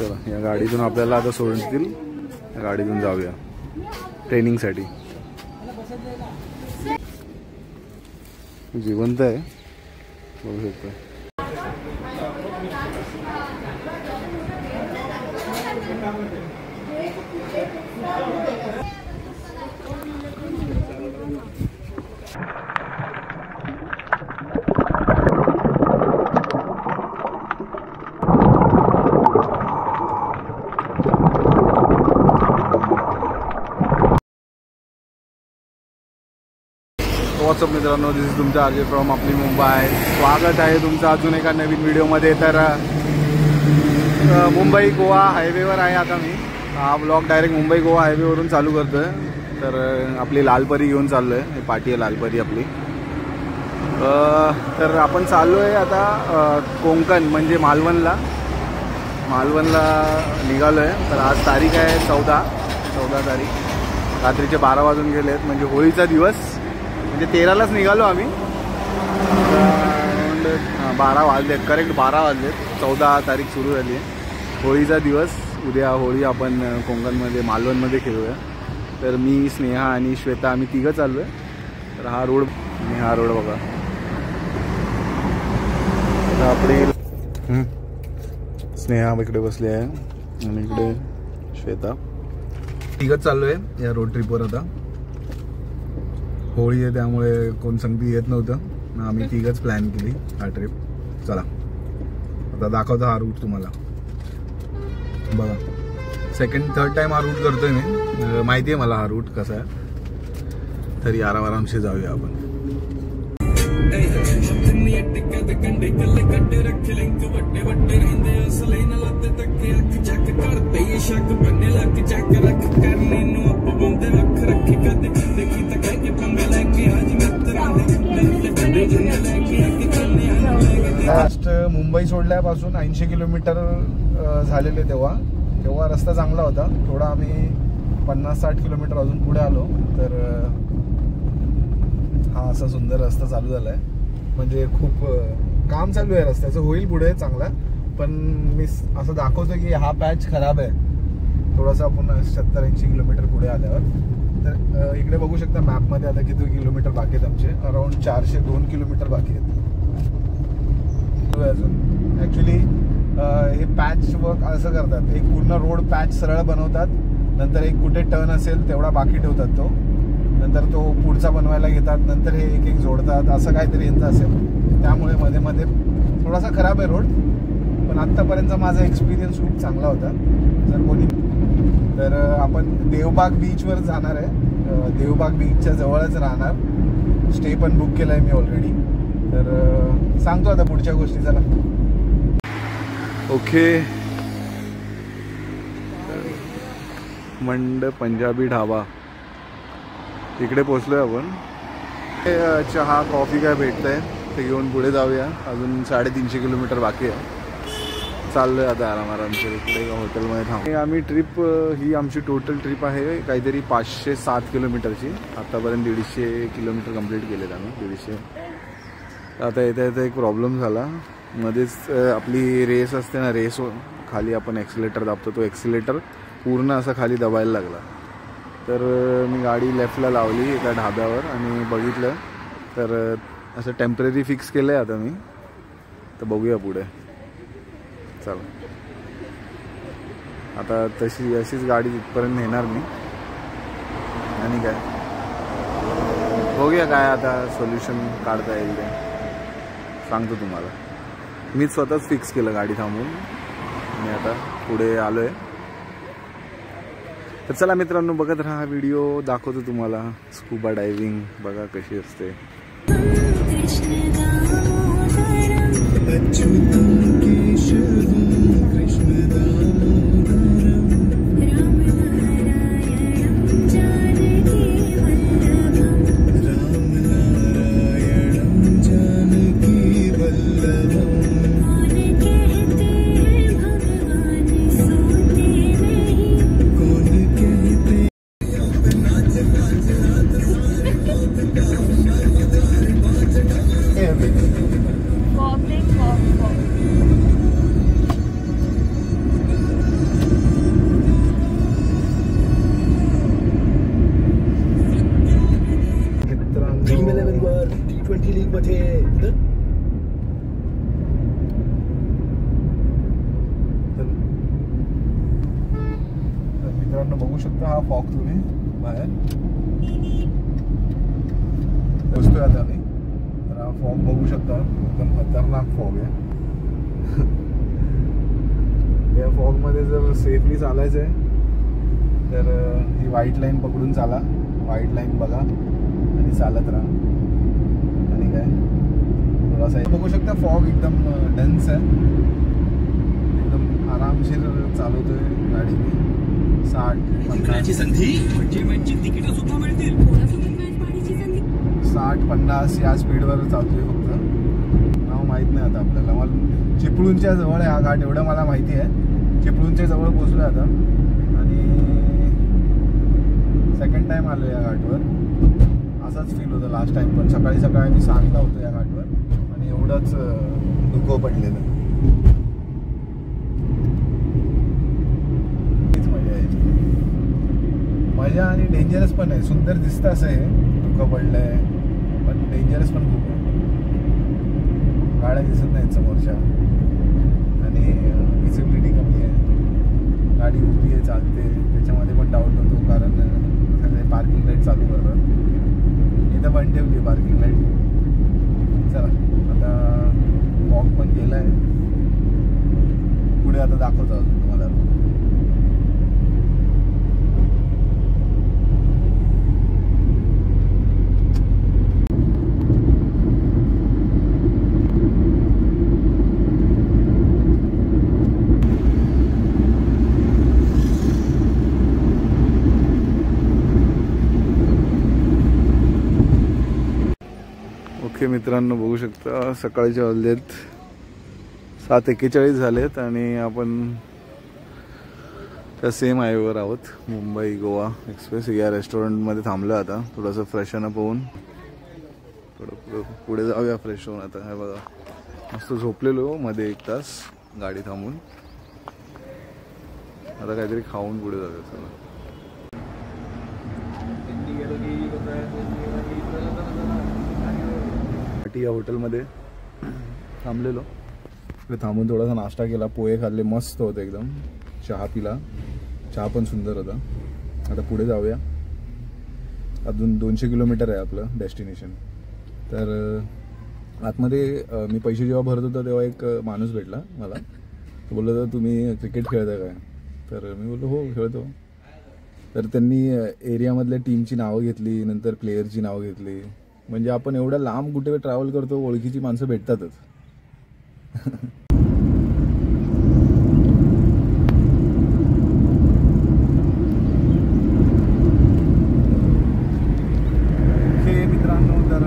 चला या गाडीतून आपल्याला आता सोडतील, या गाडीतून जाऊया ट्रेनिंगसाठी. जिवंत आहे बघू शकतो. व्हॉट्सअप मित्रांनो, दिस इज तुमचा आरजे फ्रॉम आपली मुंबई. स्वागत आहे तुमचं अजून एका नवीन व्हिडिओमध्ये. तर मुंबई गोवा हायवेवर आहे आता मी. हा ब्लॉग डायरेक्ट मुंबई गोवा हायवेवरून चालू करतो आहे. तर आपली लालपरी घेऊन चाललो आहे, ही पाटी आहे लालपरी आपली. तर आपण चाललो आहे आता कोकण म्हणजे मालवणला निघालो आहे. तर आज तारीख आहे 14 तारीख. रात्रीचे 12 वाजून गेले आहेत, म्हणजे होळीचा दिवस. म्हणजे 13लाच निघालो आम्ही. 12 वाजलेत, करेक्ट 12 वाजलेत. 14 तारीख सुरू झाली आहे, होळीचा दिवस. उद्या होळी आपण कोकणमध्ये मालवणमध्ये खेळूया. तर मी, स्नेहा आणि श्वेता आम्ही तिघं चाललो आहे. तर हा रोड बघा. तर आपली स्नेहा इकडे बसली आहे आणि इकडे श्वेता. तिघंच चाललो आहे या रोड ट्रिपवर. आता होळी आहे त्यामुळे कोण संगती येत नव्हतं, आम्ही तिघंच प्लॅन केली हा ट्रिप. चला आता दाखवतो हा रूट तुम्हाला. बघा, सेकंड थर्ड टाइम हा रूट करतोय मी. माहिती आहे मला हा रूट कसा आहे. तरी आरामसे जाऊया आपण. लास्ट मुंबई सोडल्यापासून 80 किलोमीटर झालेले. तेव्हा रस्ता चांगला होता. थोडा आम्ही 50-60 किलोमीटर अजून पुढे आलो. तर हा असा सुंदर रस्ता चालू झालाय. म्हणजे खूप काम चालू आहे रस्त्याचं, होईल पुढे चांगला. पण मी असं दाखवतो की हा पॅच खराब आहे थोडासा. आपण 70-80 किलोमीटर पुढे आल्यावर. तर इकडे बघू शकता मॅपमध्ये आता किती किलोमीटर बाकी आहेत आमचे. अराउंड 402 किलोमीटर बाकी आहेत अजून. ॲक्च्युली हे पॅच वर्क असं करतात, एक पूर्ण रोड पॅच सरळ बनवतात, नंतर एक कुठे टर्न असेल तेवढा बाकी ठेवतात तो, नंतर तो पुढचा बनवायला घेतात, नंतर हे एक जोडतात. असं काहीतरी यांचं असेल. त्यामुळे मध्ये थोडासा खराब आहे रोड. पण आत्तापर्यंतचा माझा एक्सपिरियन्स खूप चांगला होता. जर कोणी तर आपण देवबाग बीचवर जाणार आहे. देवबाग बीचच्या जवळच राहणार. स्टे पण बुक केला आहे मी ऑलरेडी. तर सांगतो आता पुढच्या गोष्टी. चला ओके. मंड पंजाबी ढाबा इकडे पोचलोय आपण. चहा कॉफी काय भेटतंय ते घेऊन पुढे जाऊया. अजून 350 किलोमीटर बाकी आहे. चाललोय आता आरामसे इकडे हॉटेलमध्ये थांबू. आम्ही ट्रिप ही आमची टोटल ट्रिप आहे काहीतरी 507 किलोमीटरची. आतापर्यंत 150 किलोमीटर कंप्लीट केलेत आम्ही. 150. आता येता एक प्रॉब्लेम झाला मध्येच. आपली रेस असते ना, रेस खाली आपण ॲक्सिलेटर दाबतो, तो ॲक्सिलेटर पूर्ण असा खाली दबायला लागला. तर मी गाडी लेफ्टला लावली एका ढाब्यावर आणि बघितलं तर असं टेम्पररी फिक्स केलं आहे आता मी. तर बघूया पुढे. चला आता अशीच गाडी तिथपर्यंत नेणार मी. आणि काय बघूया काय आता सोल्युशन काढता येईल ते सांगतो तुम्हाला. मीच स्वतःच फिक्स केलं गाडी थांबून आणि आता पुढे आलोय. तर चला मित्रांनो, बघत राहा व्हिडिओ. दाखवतो तुम्हाला स्कूबा डायव्हिंग बघा कशी असते. मित्रांनो बघू शकता हा फॉग तुम्ही बाहेर पोचतोय आता मी. तर हा फॉग बघू शकता, एकदम खतरनाक फॉग आहे. या फॉगमध्ये जर सेफली चालायचं आहे तर ही व्हाईट लाईन पकडून चाला. व्हाईट लाईन बघा आणि चालत राहा. आणि काय थोडासा बघू शकता फॉग एकदम डेन्स आहे. एकदम आरामशीर चालवतोय गाडी मी. 60-50 संधी म्हणजे तिकीट सुद्धा मिळतील. 60-50 या स्पीडवर चालतोय. फक्त नाव माहीत नाही आता आपल्याला. मला चिपळूणच्या जवळ आहे हा घाट एवढं मला माहिती आहे. चिपळूणच्या जवळ पोचलोय आता आणि सेकंड टाइम आलो या घाटवर. असाच फील होतं लास्ट टाइम पण. सकाळी सकाळी मी सांगला होतो या घाटवर आणि एवढंच धुकं पडलेलं. हीच मजा आहे. मजा आणि डेंजरस पण आहे. सुंदर दिसतं असं आहे, धुकं पडलंय पण डेंजरस पण खूप आहे. गाड्या दिसत नाहीत समोरच्या आणि विजिबिलिटी कमी आहे. गाडी उभी आहे, चालते, त्याच्यामध्ये पण डाऊट होतो कारण सगळे पार्किंग लाईट चालू करतात. इथं पण ठेवली पार्किंग लाईट. चला आता वॉक पण केला आहे. पुढे आता दाखवतो अजून तुम्हाला. ओके मित्रांनो बघू शकता सकाळच्या वाजलेत 7:41 झालेत आणि आपण त्या सेम हायवेवर आहोत. मुंबई गोवा एक्सप्रेस या रेस्टॉरंटमध्ये थांबलो. आता थोडंसं फ्रेशन अप होऊन थोडं पुढे जाऊया फ्रेश होऊन. आता हे बघा मस्त झोपलेलो मध्ये 1 तास गाडी थांबून. आता काहीतरी खाऊन पुढे जाऊया. चला या हॉटेलमध्ये थांबलेलो. थांबून थोडासा नाश्ता केला, पोहे खाल्ले, मस्त होतं एकदम. चहा पिला, चहा पण सुंदर होता. आता पुढे जाऊया. अजून 200 किलोमीटर आहे आपलं डेस्टिनेशन. तर आतमध्ये मी पैसे जेव्हा भरत होता तेव्हा एक माणूस भेटला मला. तो बोलला तर तुम्ही क्रिकेट खेळता काय? तर मी बोललो हो खेळतो. तर त्यांनी एरियामधल्या टीमची नावं घेतली, नंतर प्लेयरची नावं घेतली. म्हणजे आपण एवढ्या लांब कुठे ट्रॅव्हल करतो, ओळखीची माणसं भेटतातच. हे मित्रांनो तर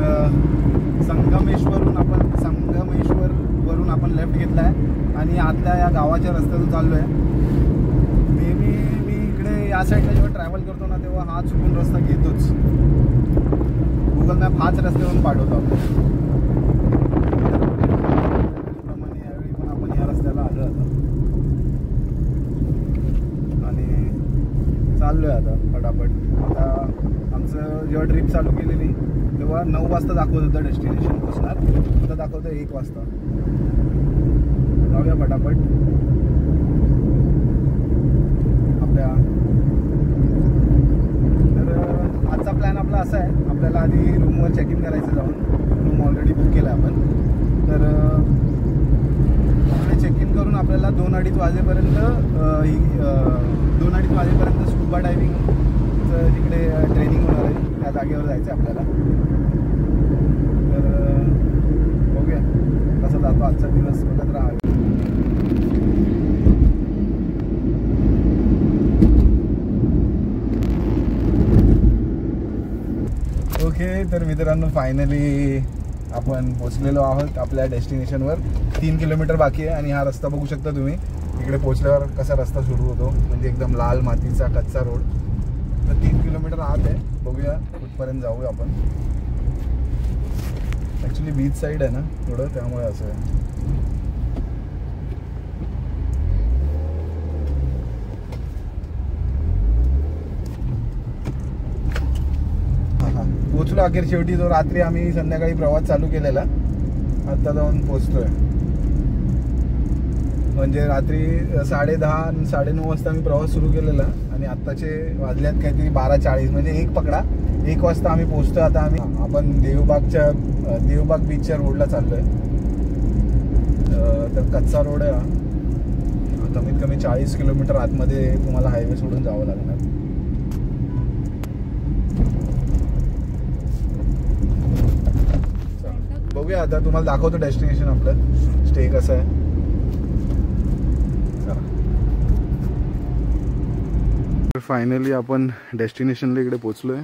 संगमेश्वरवरून आपण लेफ्ट घेतलाय आणि आतल्या या गावाच्या रस्त्यातून चाललोय. नेहमी मी इकडे या साईडला जेव्हा ट्रॅव्हल करतो ना तेव्हा हा चुकून रस्ता घेतोच. गुगल मॅप हाच रस्त्यावरून पाठवतो आपण. त्याप्रमाणे यावेळी पण आपण या रस्त्याला आलो आता आणि चाललोय आता फटाफट. आता आमचं जेव्हा ट्रिप चालू केलेली तेव्हा 9 वाजता दाखवत होतं डेस्टिनेशन पोचणार. आता दाखवतं 1 वाजता. जाऊया फटाफट आपल्या. आजचा प्लॅन आपला असा आहे, आपल्याला आधी रूमवर चेक इन करायचं जाऊन. रूम ऑलरेडी बुक केला आपण. तर पुढे चेक इन करून आपल्याला 2-2:30 वाजेपर्यंत 2-2:30 वाजेपर्यंत स्कुबा डायव्हिंगचं तिकडे ट्रेनिंग होणार आहे. त्या जागेवर जायचं आहे आपल्याला. तर बघूया कसं जातो आजचा दिवस. बघत राहा. ओके तर मित्रांनो फायनली आपण पोचलेलो आहोत आपल्या डेस्टिनेशनवर. 3 किलोमीटर बाकी आहे आणि हा रस्ता बघू शकता तुम्ही. इकडे पोचल्यावर कसा रस्ता सुरू होतो, म्हणजे एकदम लाल मातीचा कच्चा रोड. तर 3 किलोमीटर आत आहे. बघूया कुठपर्यंत जाऊया आपण. ॲक्च्युली बीच साईड आहे ना थोडं, त्यामुळे असं आहे. पोचलो अखेर शेवटी. जो रात्री आम्ही संध्याकाळी प्रवास चालू केलेला आता जाऊन पोचतोय. म्हणजे रात्री 10:30 9:30 वाजता आम्ही प्रवास सुरू केलेला आणि आत्ताचे वाजल्यात काहीतरी 12:40 म्हणजे 1 पकडा 1 वाजता आम्ही पोहोचतो. आता आपण देवबाग बीचच्या रोडला चाललोय. तर कच्चा रोड आहे हा. कमीत कमी 40 किलोमीटर आतमध्ये तुम्हाला हायवे सोडून जावं लागणार. बघूया आता तुम्हाला दाखवतो डेस्टिनेशन आपलं स्टे कसं आहे. फायनली आपण डेस्टिनेशनला इकडे पोचलोय.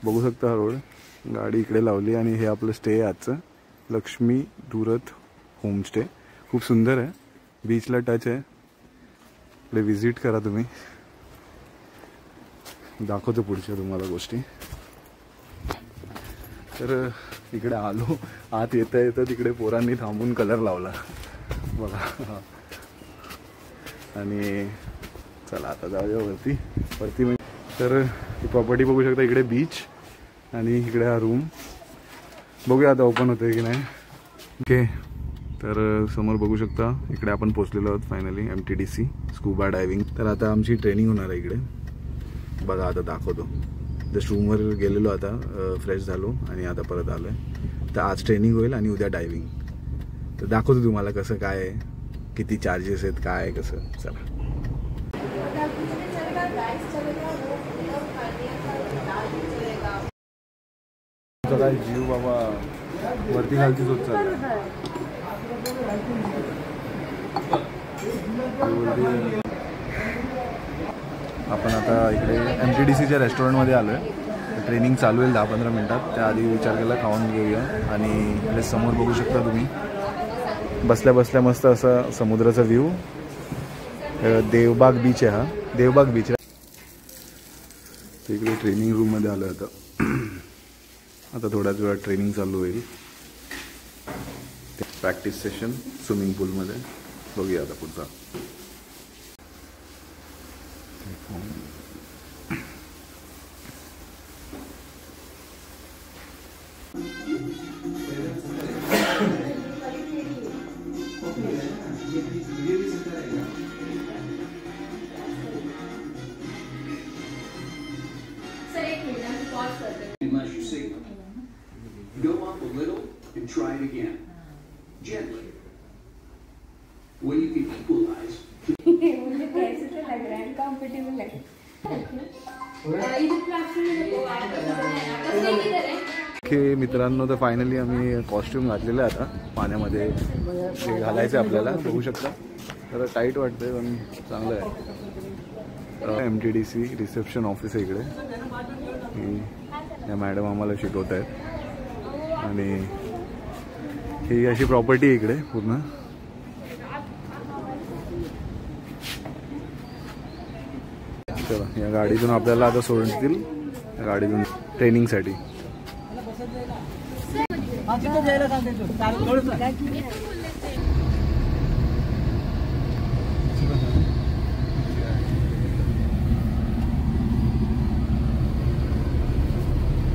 बघू शकता हा रोड. गाडी इकडे लावली आणि हे आपलं स्टे आहे आजचं. लक्ष्मी धुरत होमस्टे. खूप सुंदर आहे. बीचला टच आहे. इकडे विजिट करा तुम्ही. दाखवतो पुढच्या तुम्हाला गोष्टी. तर इकडे आलो. आत येता येतं तिकडे पोरांनी थांबून कलर लावला बघा. आणि चला आता जाऊया वरती. म्हणजे तर ही प्रॉपर्टी बघू शकता. इकडे बीच आणि इकडे हा रूम. बघूया आता ओपन होतोय की नाही. ओके. तर समोर बघू शकता इकडे आपण पोचलेलो आहोत फायनली. MTDC scuba diving. तर आता आमची ट्रेनिंग होणार आहे इकडे. बघा आता दाखवतो. जस्ट रूमवर गेलेलो आता फ्रेश झालो आणि आता परत आलो आहे. तर आज ट्रेनिंग होईल आणि उद्या डायव्हिंग. तर दाखवतो तुम्हाला कसं काय आहे, किती चार्जेस आहेत, काय आहे कसं. चला. काय जीव बाबा वरती खालतीच होत चालला. आपण आता इकडे MTDCच्या रेस्टॉरंटमध्ये आलो आहे. ट्रेनिंग चालू आहे 10-15 मिनटात. त्याआधी विचार केला खाऊन घेऊया. आणि इकडे समोर बघू शकता तुम्ही बसल्या बसल्या मस्त असा समुद्राचा व्ह्यू. देवबाग बीच आहे हा. देवबाग बीच. इकडे ट्रेनिंग रूममध्ये आलो आहे आता. आता थोड्याच वेळात ट्रेनिंग चालू होईल. प्रॅक्टिस सेशन स्विमिंग पूलमध्ये. बघूया आता पुढचा. Go up a little and try it again. Gently. When you can equalize. मुझे कैसे तो लग रहा है कंफर्टेबल लग रहा है. इधर प्लेटफॉर्म में तो कसं किधर आहे. ओके मित्रांनो, तर फायनली आम्ही कॉस्ट्यूम घातलेलं आहे आता. पाण्यामध्ये जे घालायचं आपल्याला बघू शकता. जरा टाईट वाटतंय पण चांगलं आहे. MTDC रिसेप्शन ऑफिस आहे इकडे. या मॅडम आम्हाला शिकवत आहेत. आणि ही अशी प्रॉपर्टी आहे इकडे पूर्ण. चला या गाडीतून आपल्याला आता सोडतील. गाडीतून ट्रेनिंगसाठी.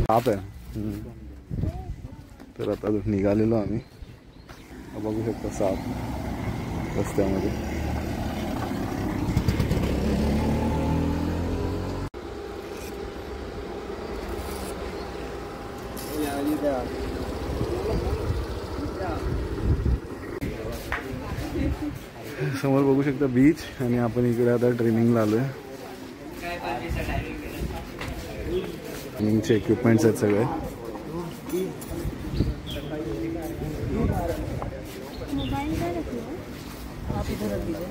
आप आहे. तर आता निघालेलो आम्ही. बघू शकता साप रस्त्यामध्ये. समोर बघू शकता बीच आणि आपण इकडे आता ट्रेनिंगला आलोय. ट्रेनिंगचे इक्विपमेंट्स आहेत सगळे.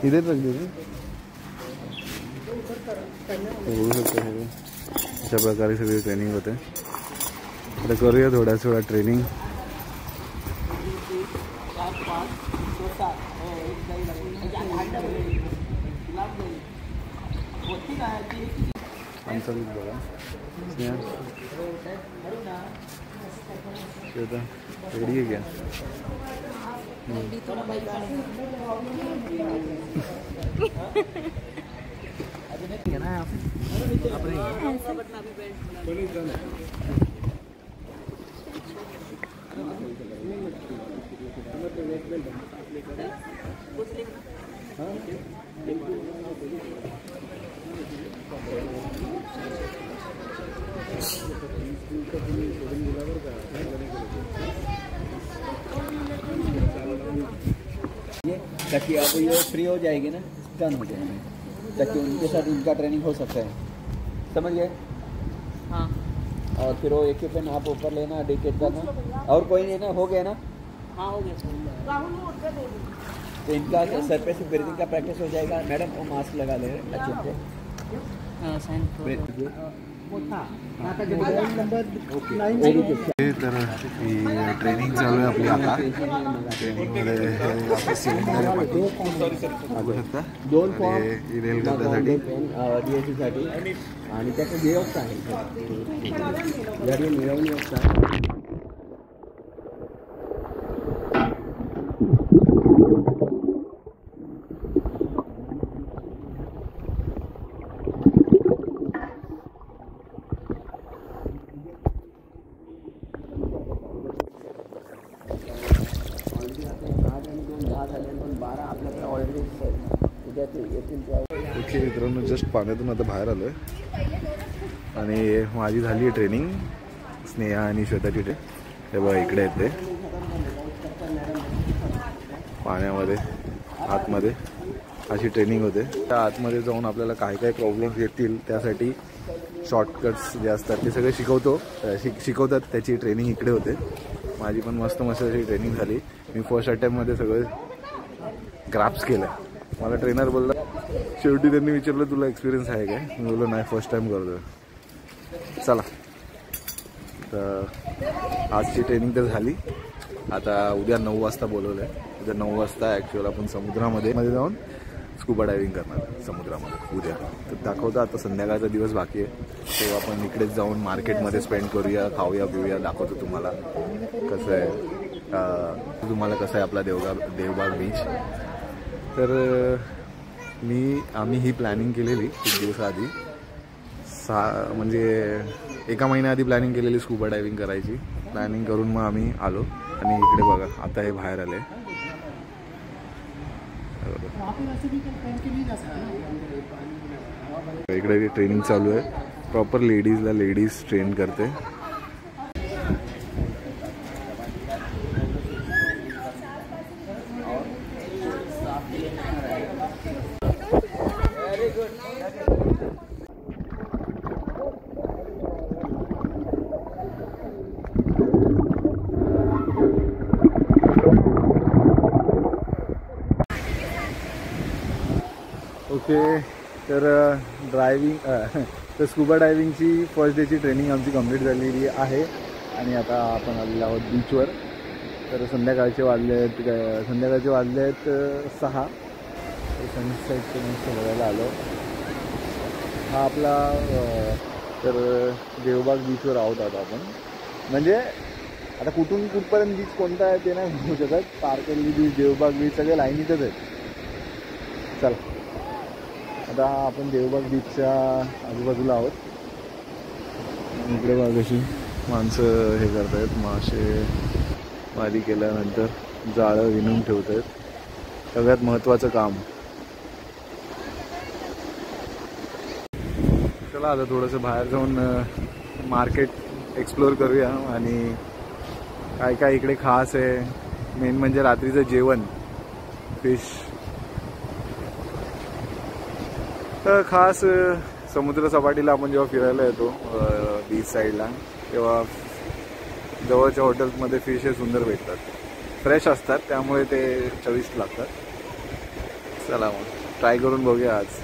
इधर रख दीजिए. बघू शकता हे अशा प्रकारे सगळी ट्रेनिंग होते. आता करूया थोड्याच वेळा ट्रेनिंग. आमचा बघा रेडी है क्या. ताकि अब ये फ्री हो जाएगी ना, डन हो जाएगी, ताकि उनके साथ उनका ट्रेनिंग हो सकता है, समझ गए? हाँ। और फिर वो इक्विपमेंट आप ऊपर लेना, डेकेट करना, और कोई नहीं ना, हो गया ना? हाँ हो गया। तो इनका सर पे से ब्रीदिंग का प्रैक्टिस हो जाएगा। मैडम वो मास्क लगा ले अच्छे से। तर ही ट्रेनिंग चालू आहे आपली आता. ट्रेनिंगमध्ये सिलेंडर बघू शकता, दोन फॉर्म रेल करण्यासाठी DSC आणि त्याचं नियोक्ता आहे, जरी नियोक्ता आहे. ओके मित्रांनो, जस्ट पाण्यातून आता बाहेर आलो आहे आणि माझी झाली आहे ट्रेनिंग. स्नेहा आणि श्वेताची हे बघा इकडे येते पाण्यामध्ये आतमध्ये अशी ट्रेनिंग होते. त्या आतमध्ये जाऊन आपल्याला काय काय प्रॉब्लेम्स येतील त्यासाठी शॉर्टकट्स जे असतात ते सगळे शिकवतात. त्याची ट्रेनिंग इकडे होते. माझी पण मस्त अशी ट्रेनिंग झाली. मी फर्स्ट अटेम्प्टमध्ये सगळं ग्राफ्स केलं. मला ट्रेनर बोलला, शेवटी त्यांनी विचारलं तुला एक्सपिरियन्स आहे काय? मी बोललो नाही, फर्स्ट टाइम करतो. चला, तर आजची ट्रेनिंग तर झाली. आता उद्या 9 वाजता बोलवलं आहे. उद्या 9 वाजता ॲक्च्युअल आपण समुद्रामध्ये जाऊन स्कुबा डायव्हिंग करणार समुद्रामध्ये उद्या. तर दाखवतो. आता संध्याकाळचा दिवस बाकी आहे, तेव्हा आपण इकडेच जाऊन मार्केटमध्ये स्पेंड करूया, खाऊया पिऊया. दाखवतो तुम्हाला कसं आहे, तुम्हाला कसं आहे आपला देवबाग बीच. तर आम्ही ही प्लॅनिंग केलेली खूप दिवसाआधी, म्हणजे 1 महिन्याआधी प्लॅनिंग केलेली स्कुबा डायव्हिंग करायची. प्लॅनिंग करून मग आम्ही आलो आणि इकडे बघा आता हे बाहेर आले. इकडे ट्रेनिंग चालू आहे. प्रॉपर लेडीज ट्रेन करते. ओके, तर तर स्कुबा डायव्हिंगची फर्स्ट डेची ट्रेनिंग आमची कंप्लीट झालेली आहे आणि आता आपण आलेलो आहोत बीचवर. तर संध्याकाळचे वाजले आहेत 6. सनसेट मस्त बघायला आलो. हा आपला तर देवबाग बीचवर आहोत आता आपण. म्हणजे आता कुठून कुठपर्यंत बीच कोणता आहे ते नाही म्हणू शकत. तारकर्ली बीच, देवबाग बीच सगळे लाईनीतच आहेत. चला, आता आपण देवबाग बीचच्या आजूबाजूला आहोत. इकडे बघा कशी माणसं हे करत आहेत, मासे मारी केल्यानंतर जाळं विणून ठेवत आहेत. सगळ्यात महत्त्वाचं काम. चला आता थोडंसं बाहेर जाऊन मार्केट एक्सप्लोअर करूया आणि काय काय इकडे खास आहे. मेन म्हणजे रात्रीचं जेवण, फिश. तर खास समुद्र सपाटीला आपण जेव्हा फिरायला येतो बीच साईडला, तेव्हा जवळच्या हॉटेल्समध्ये फिश हे सुंदर भेटतात, फ्रेश असतात, त्यामुळे ते चविष्ट लागतात. चला मग ट्राय करून बघूया आज.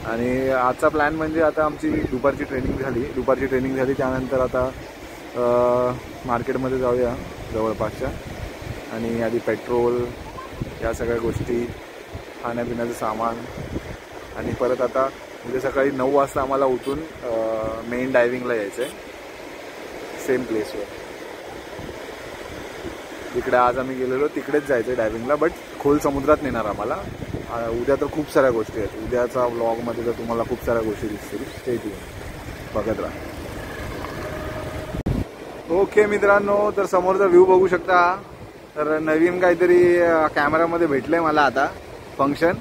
आणि आजचा प्लॅन म्हणजे आता आमची दुपारची ट्रेनिंग झाली. त्यानंतर आता मार्केटमध्ये जाऊया जवळपासच्या आणि आधी पेट्रोल या सगळ्या गोष्टी, खाण्यापिण्याचं सामान आणि परत आता म्हणजे सकाळी 9 वाजता आम्हाला उठून मेन डायव्हिंगला यायचं आहे सेम प्लेसवर. जिकडे आज आम्ही गेलेलो तिकडेच जायचं आहे डायव्हिंगला, बट खोल समुद्रात नेणार आम्हाला. उद्या तर खूप साऱ्या गोष्टी आहेत. उद्याचा व्लॉगमध्ये तर तुम्हाला खूप साऱ्या गोष्टी दिसतील, ते बघत राहा. ओके मित्रांनो, तर समोरचा व्ह्यू बघू शकता. तर नवीन काहीतरी कॅमेरामध्ये भेटलं आहे मला आता function.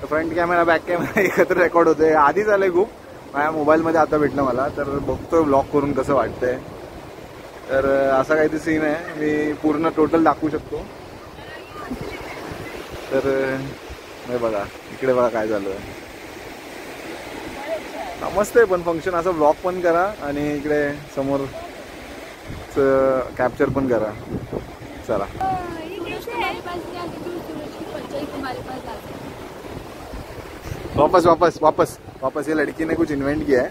Front camera back camera एकत्र रेकॉर्ड होते. आधीच आलंय खूप माझ्या मोबाईलमध्ये, आता भेटलं मला तर बघतो ब्लॉग करून कसं वाटतंय. तर असा काहीतरी सीन आहे, मी पूर्ण टोटल दाखवू शकतो. तर हे बघा इकडे बघा काय झालं. मस्त आहे पण फंक्शन, असं ब्लॉग पण करा आणि इकडे समोर कॅप्चर पण करा. चला वापस वापस वापस वापस. ये लड़की ने कुछ इन्वेंट किया है.